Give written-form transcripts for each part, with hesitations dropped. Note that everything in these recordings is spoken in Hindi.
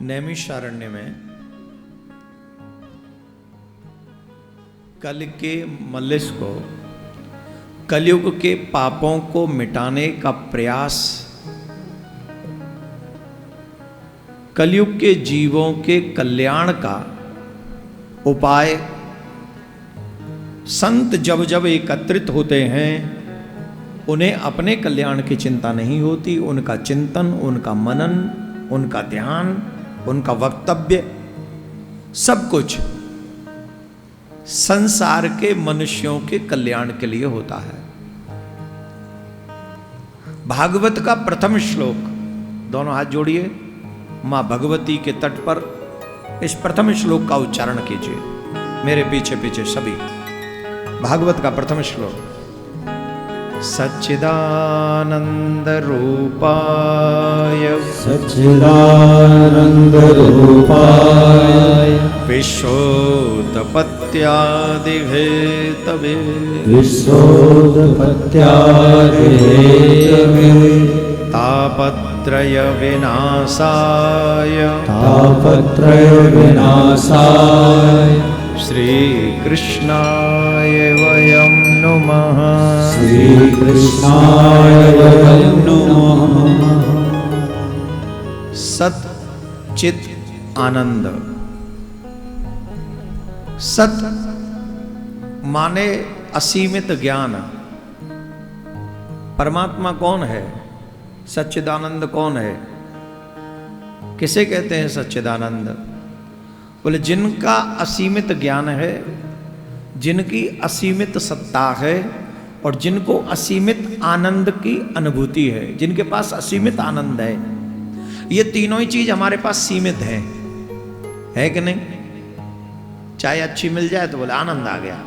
नैमिषारण्य में कल के मल्लिस को, कलयुग के पापों को मिटाने का प्रयास, कलयुग के जीवों के कल्याण का उपाय संत जब जब एकत्रित होते हैं उन्हें अपने कल्याण की चिंता नहीं होती। उनका चिंतन, उनका मनन, उनका ध्यान, उनका वक्तव्य सब कुछ संसार के मनुष्यों के कल्याण के लिए होता है। भागवत का प्रथम श्लोक, दोनों हाथ जोड़िए, मां भगवती के तट पर इस प्रथम श्लोक का उच्चारण कीजिए मेरे पीछे पीछे सभी। भागवत का प्रथम श्लोक। सच्चिदानंद रूपाय, सच्चिदानंद रूपाय, विश्वोत्पत्त्यादिहेतवे, विश्वोत्पत्त्यादिहेतवे, तापत्रय विनाशाय, तापत्रय विनाशाय, श्री कृष्णाय वयं नुमः, श्री कृष्णाय वयं नुमः। सत चित आनंद। सत माने असीमित ज्ञान। परमात्मा कौन है? सच्चिदानंद कौन है? किसे कहते हैं सच्चिदानंद? बोले जिनका असीमित ज्ञान है, जिनकी असीमित सत्ता है और जिनको असीमित आनंद की अनुभूति है, जिनके पास असीमित आनंद है। ये तीनों ही चीज हमारे पास सीमित है कि नहीं? चाय अच्छी मिल जाए तो बोले आनंद आ गया,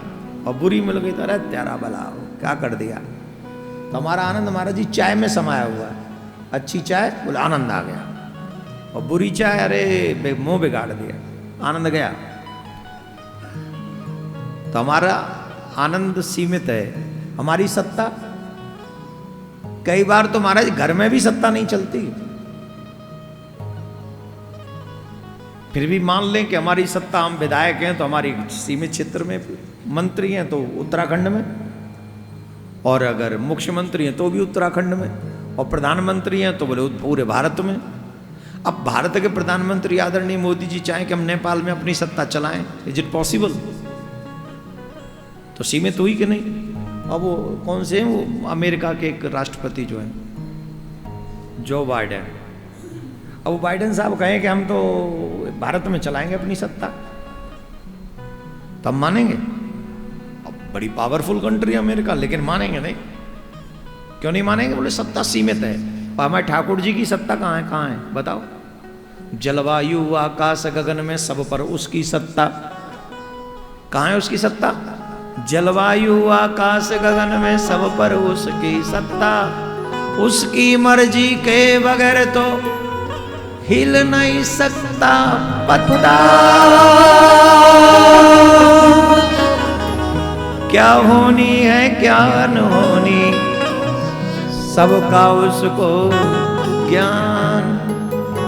और बुरी मिल गई तो अरे तेरा भला हो, क्या कर दिया। तो हमारा आनंद महाराज जी चाय में समाया हुआ है। अच्छी चाय बोले आनंद आ गया, और बुरी चाय अरे मुंह बिगाड़ दिया, आनंद गया। तो हमारा आनंद सीमित है। हमारी सत्ता, कई बार तो महाराज घर में भी सत्ता नहीं चलती, फिर भी मान लें कि हमारी सत्ता, हम विधायक हैं तो हमारी सीमित क्षेत्र में, मंत्री हैं तो उत्तराखंड में, और अगर मुख्यमंत्री हैं तो भी उत्तराखंड में, और प्रधानमंत्री हैं तो बोले पूरे भारत में। अब भारत के प्रधानमंत्री आदरणीय मोदी जी चाहें कि हम नेपाल में अपनी सत्ता चलाएं, इज इट पॉसिबल? तो सीमित हुई कि नहीं? अब वो कौन से हैं, वो अमेरिका के एक राष्ट्रपति जो हैं, जो बाइडेन। अब वो बाइडेन साहब कहें कि हम तो भारत में चलाएंगे अपनी सत्ता, तब मानेंगे? अब बड़ी पावरफुल कंट्री है अमेरिका, लेकिन मानेंगे नहीं। क्यों नहीं मानेंगे? बोले सत्ता सीमित है। और हमारे ठाकुर जी की सत्ता कहाँ है? कहाँ है बताओ? जलवायु आकाश गगन में सब पर उसकी सत्ता। कहाँ है उसकी सत्ता? जलवायु आकाश गगन में सब पर उसकी सत्ता। उसकी मर्जी के बगैर तो हिल नहीं सकता पत्ता। क्या होनी है क्या अनहोनी, सबका उसको ज्ञान।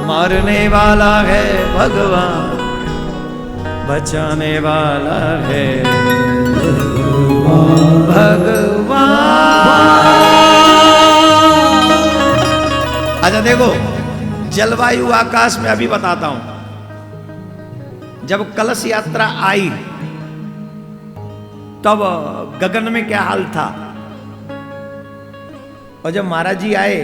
मारने वाला है भगवान, बचाने वाला है भगवान। अच्छा देखो, जलवायु आकाश में अभी बताता हूं। जब कलश यात्रा आई तब गगन में क्या हाल था, और जब महाराज जी आए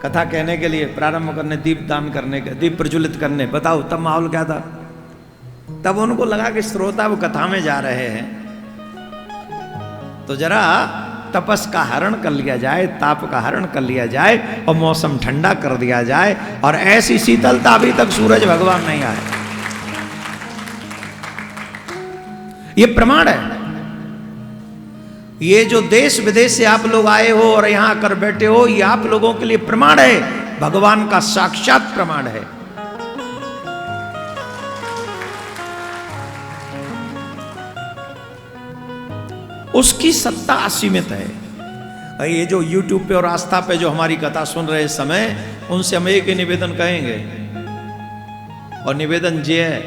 कथा कहने के लिए, प्रारंभ करने, दीप दान करने, दीप प्रज्वलित करने, बताओ तब माहौल क्या था? तब उनको लगा कि श्रोता वो कथा में जा रहे हैं तो जरा तपस का हरण कर लिया जाए, ताप का हरण कर लिया जाए, और मौसम ठंडा कर दिया जाए। और ऐसी शीतलता अभी तक सूरज भगवान नहीं आए। ये प्रमाण है। ये जो देश विदेश से आप लोग आए हो और यहां आकर बैठे हो, ये आप लोगों के लिए प्रमाण है, भगवान का साक्षात प्रमाण है। उसकी सत्ता असीमित है। ये जो YouTube पे और आस्था पे जो हमारी कथा सुन रहे समय, उनसे हम एक ही निवेदन कहेंगे, और निवेदन ये है,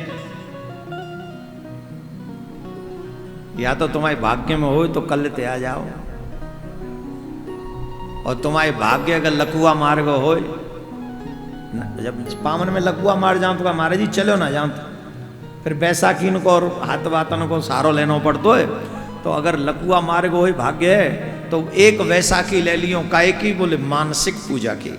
या तो तुम्हारे भाग्य में हो तो कल ते आ जाओ, और तुम्हारे भाग्य अगर लकुआ मार्ग हो, जब पावन में लकुआ मार जाओ तो महाराज जी चलो ना जाओ, फिर बैसाखी को और हाथ वातन को सहारो लेना पड़तो है। तो अगर लकुआ मार्ग हो भाग्य है तो एक वैसाखी ले लियो, काहे की? बोले मानसिक पूजा की।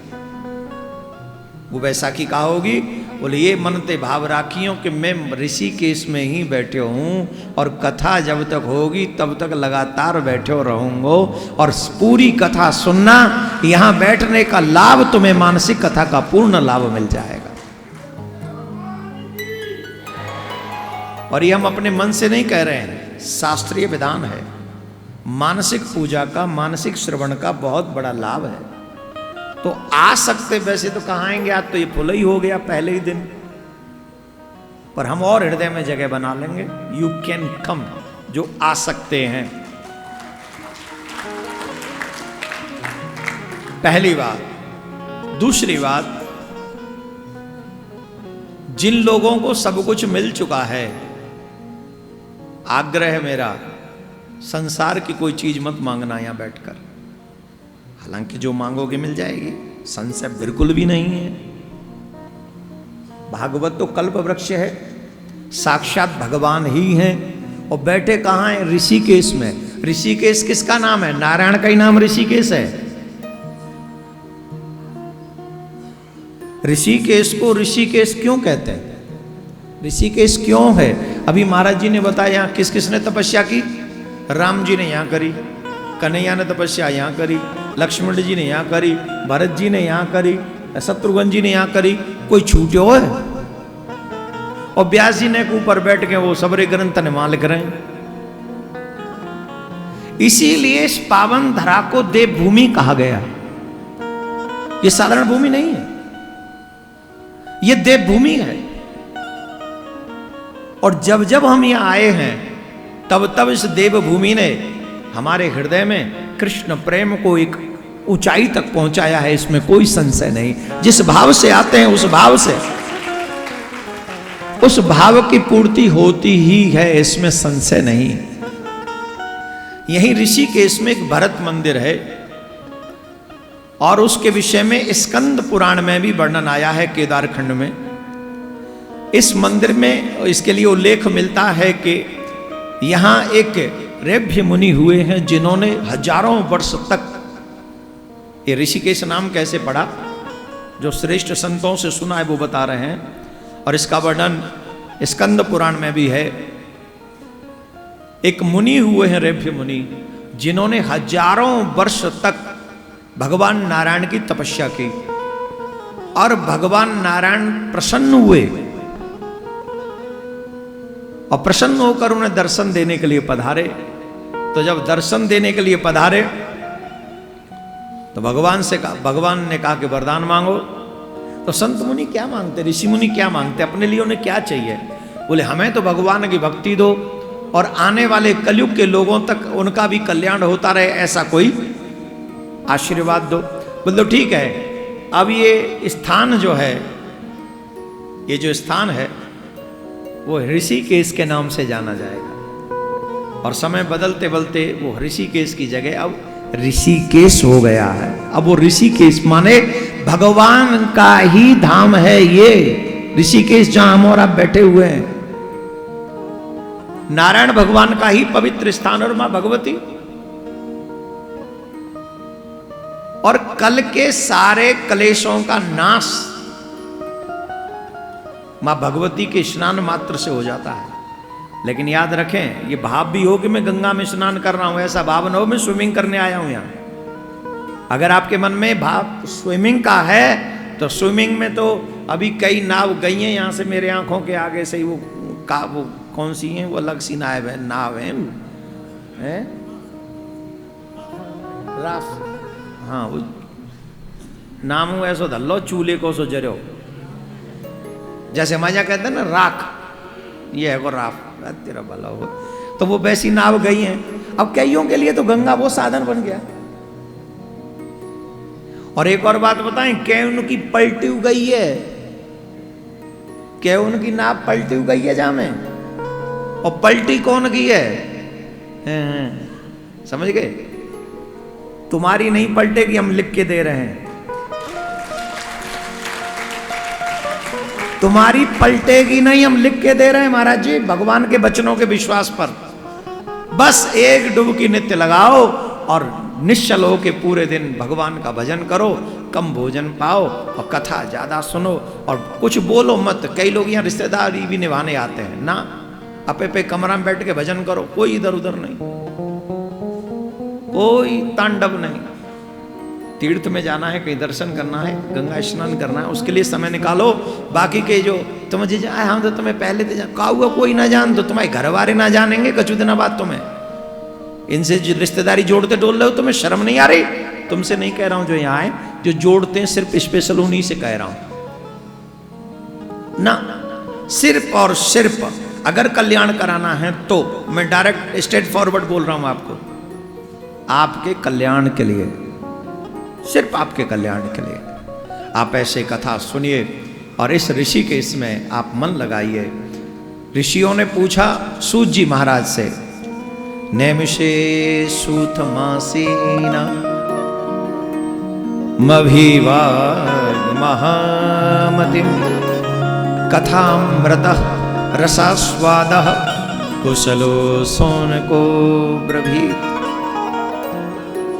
वो वैसाखी कहा होगी? बोले ये मनते भाव राखियो कि मैं ऋषिकेश में ही बैठे हूँ और कथा जब तक होगी तब तक लगातार बैठे रहूंगा, और पूरी कथा सुनना, यहाँ बैठने का लाभ तुम्हें मानसिक कथा का पूर्ण लाभ मिल जाएगा। और ये हम अपने मन से नहीं कह रहे हैं, शास्त्रीय विधान है। मानसिक पूजा का, मानसिक श्रवण का बहुत बड़ा लाभ है। तो आ सकते, वैसे तो कहाँ आएंगे, आज तो ये फुल ही हो गया पहले ही दिन, पर हम और हृदय में जगह बना लेंगे। यू कैन कम, जो आ सकते हैं। पहली बात। दूसरी बात, जिन लोगों को सब कुछ मिल चुका है, आग्रह है मेरा, संसार की कोई चीज मत मांगना यहां बैठकर। हालांकि जो मांगोगे मिल जाएगी, संशय बिल्कुल भी नहीं है। भागवत तो कल्प वृक्ष है, साक्षात भगवान ही हैं, और बैठे कहां हैं? ऋषिकेश में। ऋषिकेश किसका नाम है? नारायण का ही नाम ऋषिकेश है। ऋषिकेश को ऋषिकेश क्यों कहते हैं? ऋषिकेश क्यों है? अभी महाराज जी ने बताया यहां किस किसने तपस्या की। राम जी ने यहां करी, कन्हैया ने तपस्या यहां करी, लक्ष्मण जी ने यहां करी, भरत जी ने यहां करी, शत्रुघ्न जी ने यहां करी। कोई छूटे हो है? और व्यास जी ने ऊपर बैठ के वो सबरे ग्रंथ निमाल करें। इसीलिए इस पावन धरा को देवभूमि कहा गया। ये साधारण भूमि नहीं है, ये देवभूमि है। और जब जब हम यहां आए हैं तब तब इस देवभूमि ने हमारे हृदय में कृष्ण प्रेम को एक ऊंचाई तक पहुंचाया है, इसमें कोई संशय नहीं। जिस भाव से आते हैं उस भाव से, उस भाव की पूर्ति होती ही है, इसमें संशय नहीं। यही ऋषिकेश में एक भरत मंदिर है, और उसके विषय में स्कंद पुराण में भी वर्णन आया है, केदारखंड में। इस मंदिर में इसके लिए उल्लेख मिलता है कि यहां एक रेभ्य मुनि हुए हैं, जिन्होंने हजारों वर्ष तक, ये ऋषिकेश नाम कैसे पड़ा, जो श्रेष्ठ संतों से सुना है वो बता रहे हैं, और इसका वर्णन स्कंद पुराण में भी है। एक मुनि हुए हैं, रेभ्य मुनि, जिन्होंने हजारों वर्ष तक भगवान नारायण की तपस्या की, और भगवान नारायण प्रसन्न हुए, और प्रसन्न होकर उन्हें दर्शन देने के लिए पधारे। तो जब दर्शन देने के लिए पधारे तो भगवान ने कहा कि वरदान मांगो। तो संत मुनि क्या मांगते, ऋषि मुनि क्या मांगते, अपने लिए उन्हें क्या चाहिए? बोले हमें तो भगवान की भक्ति दो, और आने वाले कलयुग के लोगों तक उनका भी कल्याण होता रहे, ऐसा कोई आशीर्वाद दो। बोले तो ठीक है। अब ये स्थान जो है, ये जो स्थान है वो ऋषिकेश के नाम से जाना जाएगा, और समय बदलते बदलते वो ऋषिकेश की जगह अब ऋषिकेश हो गया है। अब वो ऋषिकेश माने भगवान का ही धाम है ये ऋषिकेश, जहां हम और आप बैठे हुए हैं। नारायण भगवान का ही पवित्र स्थान, और मां भगवती, और कल के सारे क्लेशों का नाश मां भगवती के स्नान मात्र से हो जाता है। लेकिन याद रखें, ये भाव भी हो कि मैं गंगा में स्नान कर रहा हूं, ऐसा भाव न हो मैं स्विमिंग करने आया हूं यहां। अगर आपके मन में भाव स्विमिंग का है तो स्विमिंग में तो अभी कई नाव गई हैं यहां से, मेरे आंखों के आगे से ही। वो कौन सी हैं? वो अलग सी नाव है, राफ, हाँ वो नाम हुआ ऐसो धल्लो चूल्हे को सो जरो, जैसे मजा कहते हैं ना राख, ये है वो राफ, तेरा भला हो। तो वो वैसी नाव गई हैं। अब कईयों के लिए तो गंगा वो साधन बन गया। और एक और बात बताएं, कई उनकी पलटी गई है, क्या उनकी नाव पलटी हुई गई है जामे, और पलटी कौन की है? समझ गए? तुम्हारी नहीं पलटेगी, हम लिख के दे रहे हैं। तुम्हारी पलटेगी नहीं, हम लिख के दे रहे हैं महाराज जी, भगवान के वचनों के विश्वास पर। बस एक डुबकी नित्य लगाओ और निश्चल हो के पूरे दिन भगवान का भजन करो, कम भोजन पाओ और कथा ज्यादा सुनो और कुछ बोलो मत। कई लोग यहाँ रिश्तेदारी भी निभाने आते हैं ना, अपे पे कमरा में बैठ के भजन करो, कोई इधर उधर नहीं, कोई तांडव नहीं। तीर्थ में जाना है, कहीं दर्शन करना है, गंगा स्नान करना है, उसके लिए समय निकालो। बाकी के जो तुम जी जाए, हम तो तुम्हें पहले तो हुआ कोई ना जान, तो तुम्हारे घर वाले ना जानेंगे कछु दिन बाद तुम्हें। इनसे रिश्तेदारी जोड़ते डोल रहे हो, तुम्हें शर्म नहीं आ रही? तुमसे नहीं कह रहा हूं जो यहाँ आए, जो जोड़ते हैं सिर्फ स्पेशल उन्हीं से कह रहा हूं ना। सिर्फ और सिर्फ अगर कल्याण कराना है तो मैं डायरेक्ट स्ट्रेट फॉरवर्ड बोल रहा हूं आपको, आपके कल्याण के लिए, सिर्फ आपके कल्याण के लिए आप ऐसे कथा सुनिए और इस ऋषि के इसमें आप मन लगाइए। ऋषियों ने पूछा सूत जी महाराज से, नैमिषे सूत मासीना मभिवाग महामतिम कथामृतः रसास्वादः कुशलो सोनको ब्रवीत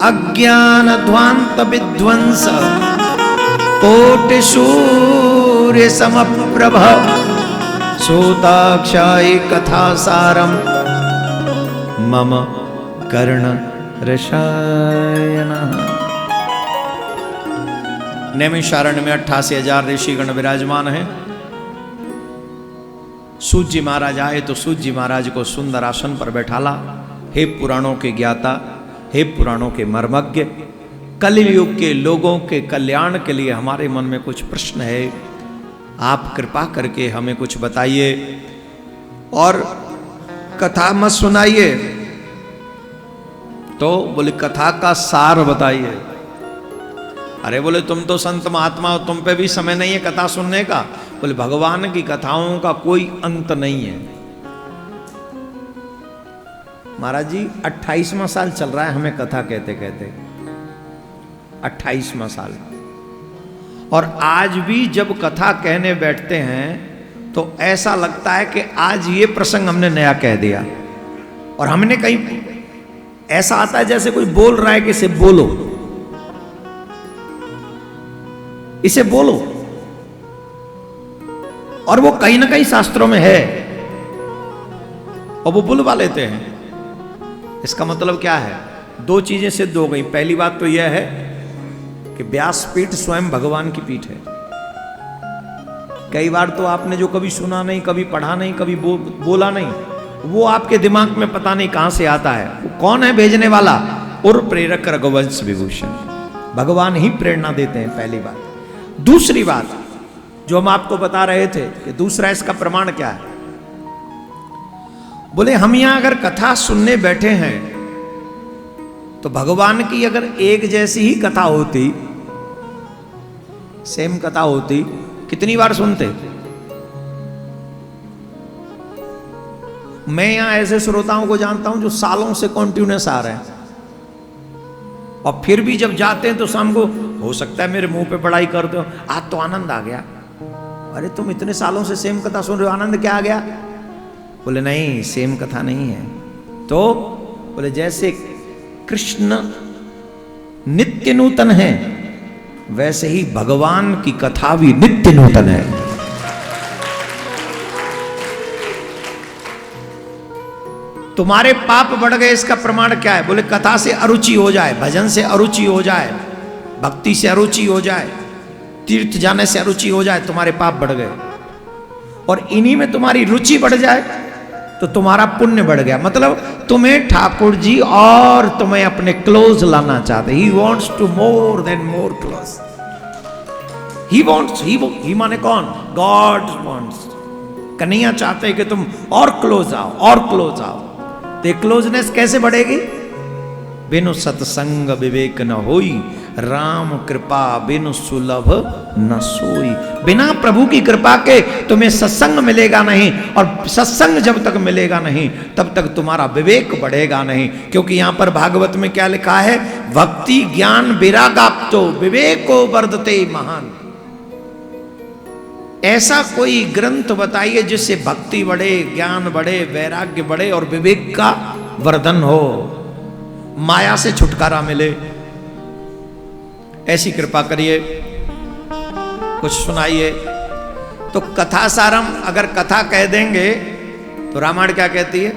अज्ञान ध्वांत विध्वंस कोटि सूर्य समप्रभ सूताक्षायी कथा सारम मम कर्ण रसायन। नैमिषारण्य में 88,000 ऋषिगण विराजमान हैं। सूत जी महाराज आए तो सूत जी महाराज को सुंदर आसन पर बैठाला। हे पुराणों के ज्ञाता, हे पुराणों के मर्मज्ञ, कलयुग के लोगों के कल्याण के लिए हमारे मन में कुछ प्रश्न है, आप कृपा करके हमें कुछ बताइए और कथा मत सुनाइए। तो बोले कथा का सार बताइए। अरे बोले तुम तो संत महात्मा हो, तुम पे भी समय नहीं है कथा सुनने का। बोले भगवान की कथाओं का कोई अंत नहीं है। महाराज जी 28वां साल चल रहा है हमें कथा कहते कहते, 28वां साल। और आज भी जब कथा कहने बैठते हैं तो ऐसा लगता है कि आज ये प्रसंग हमने नया कह दिया। और हमने कहीं ऐसा आता है जैसे कोई बोल रहा है कि इसे बोलो, इसे बोलो, और वो कहीं ना कहीं शास्त्रों में है और वो बुलवा लेते हैं। इसका मतलब क्या है? दो चीजें सिद्ध हो गई। पहली बात तो यह है कि व्यासपीठ स्वयं भगवान की पीठ है। कई बार तो आपने जो कभी सुना नहीं, कभी पढ़ा नहीं, कभी बोला नहीं, वो आपके दिमाग में पता नहीं कहां से आता है। वो कौन है भेजने वाला? और प्रेरक रघुवंश विभूषण, भगवान ही प्रेरणा देते हैं। पहली बात। दूसरी बात जो हम आपको बता रहे थे कि दूसरा इसका प्रमाण क्या है, बोले हम यहां अगर कथा सुनने बैठे हैं तो भगवान की अगर एक जैसी ही कथा होती, सेम कथा होती, कितनी बार सुनते? मैं यहां ऐसे श्रोताओं को जानता हूं जो सालों से कॉन्टिन्यूस आ रहे हैं और फिर भी जब जाते हैं तो शाम को हो सकता है मेरे मुंह पे पढ़ाई करते हो, आज तो आनंद आ गया। अरे तुम इतने सालों से सेम कथा सुन रहे हो, आनंद क्या आ गया? बोले नहीं, सेम कथा नहीं है। तो बोले जैसे कृष्ण नित्य नूतन है वैसे ही भगवान की कथा भी नित्य नूतन है। तुम्हारे पाप बढ़ गए, इसका प्रमाण क्या है? बोले कथा से अरुचि हो जाए, भजन से अरुचि हो जाए, भक्ति से अरुचि हो जाए, तीर्थ जाने से अरुचि हो जाए, तुम्हारे पाप बढ़ गए। और इन्हीं में तुम्हारी रुचि बढ़ जाए तो तुम्हारा पुण्य बढ़ गया। मतलब तुम्हें ठाकुर जी और तुम्हें अपने क्लोज लाना चाहते। He wants to more than more close. He wants, he माने कौन? God wants. कन्हैया चाहते हैं कि तुम और क्लोज आओ, और क्लोज आओ। तो क्लोजनेस कैसे बढ़ेगी? बिनु सत्संग विवेक न होई, राम कृपा बिनु सुलभ न सोई। बिना प्रभु की कृपा के तुम्हें सत्संग मिलेगा नहीं, और सत्संग जब तक मिलेगा नहीं तब तक तुम्हारा विवेक बढ़ेगा नहीं। क्योंकि यहां पर भागवत में क्या लिखा है, भक्ति ज्ञान विरागाप्तो विवेको वर्धते महान। ऐसा कोई ग्रंथ बताइए जिससे भक्ति बढ़े, ज्ञान बढ़े, वैराग्य बढ़े और विवेक का वर्धन हो, माया से छुटकारा मिले। ऐसी कृपा करिए, कुछ सुनाइए। तो कथा सारम अगर कथा कह देंगे तो रामायण क्या कहती है,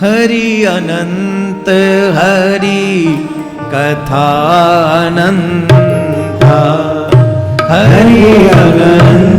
हरि अनंत हरि कथा अनंता, हरि अनंत